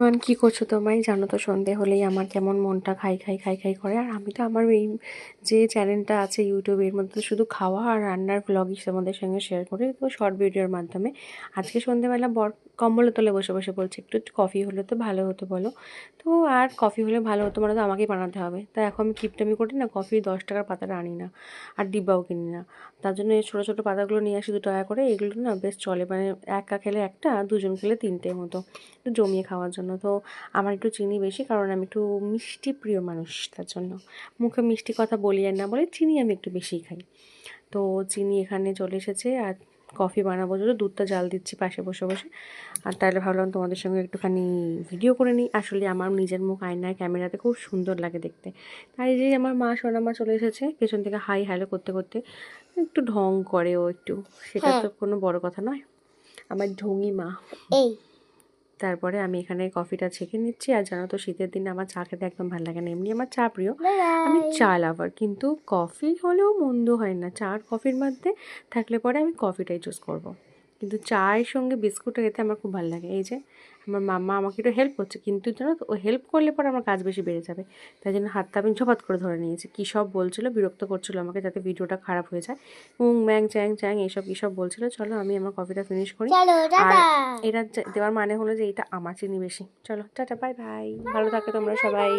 এখন কী করছো তোমরাই জানো তো, সন্ধে হলেই আমার কেমন মনটা খাই খাই খাই খাই করে। আর আমি তো আমার এই যে চ্যানেলটা আছে ইউটিউবে, এর মধ্যে তো শুধু খাওয়া আর রান্নার ভ্লগই তোমাদের সঙ্গে শেয়ার করি, তো শর্ট ভিডিওর মাধ্যমে। আজকে সন্ধেবেলা কম্বলের তলে বসে বসে বলছে একটু কফি হলে তো ভালো হতো বলো। তো আর কফি হলে ভালো হতো মানে তো আমাকেই বানাতে হবে। তাই এখন আমি কিপটামি করি না, কফি 10 টাকার পাতাটা আনি না, আর ডিব্বাও কিনি না। তার জন্য এই ছোটো ছোটো পাতাগুলো নিয়ে আসি 2 টাকা করে। এগুলো না বেশ চলে, মানে একা খেলে একটা, দুজন খেলে 3টের মতো, একটু জমিয়ে খাওয়ার জন্য। তো আমার একটু চিনি বেশি, কারণ আমি একটু মিষ্টি প্রিয় মানুষ, তার জন্য মুখে মিষ্টি কথা বলি আর না বলে চিনি আমি একটু বেশিই খাই। তো চিনি এখানে চলে এসেছে, আর কফি বানাবো জন্য দুধটা জাল দিচ্ছি পাশে বসে বসে। আর তাহলে ভাবলাম তোমাদের সঙ্গে একটুখানি ভিডিও করে নিই। আসলে আমার নিজের মুখ আয়নায় ক্যামেরাতে খুব সুন্দর লাগে দেখতে। তাই যে আমার মা সোনা মা চলে এসেছে পেছন থেকে হাই হ্যালো করতে করতে, একটু ঢং করে ও একটু, সেটা তো কোনো বড় কথা নয়, আমার ঢঙি মা। এই তারপরে আমি এখানে কফিটা ছেঁকে নিচ্ছি। আর জানো তো শীতের দিনে আমার চা খেতে একদম ভালো লাগে না, এমনি আমার চা প্রিয়, আমি চা লাভার, কিন্তু কফি হলেও মন্দ হয় না। চা আর কফির মধ্যে থাকলে পরে আমি কফিটাই চুজ করব। কিন্তু চায়ের সঙ্গে বিস্কুটটা খেতে আমার খুব ভালো লাগে। এই যে আমার মাম্মা আমাকে একটু হেল্প করছে, কিন্তু জানো তো ও হেল্প করলে পরে আমার কাজ বেশি বেড়ে যাবে, তাই জন্য হাতটা আমি ঝপাত করে ধরে নিয়েছি। কী সব বলছিলো, বিরক্ত করছিলো আমাকে যাতে ভিডিওটা খারাপ হয়ে যায়, ম্যাং চ্যাং চ্যাং এইসব কী সব বলছিলো। চলো আমি আমার কফিটা ফিনিশ করি। আর এটা দেওয়ার মানে হলো যে এটা আমার চিনি বেশি। চলো টাটা, বাই বাই, ভালো থাকো তোমরা সবাই।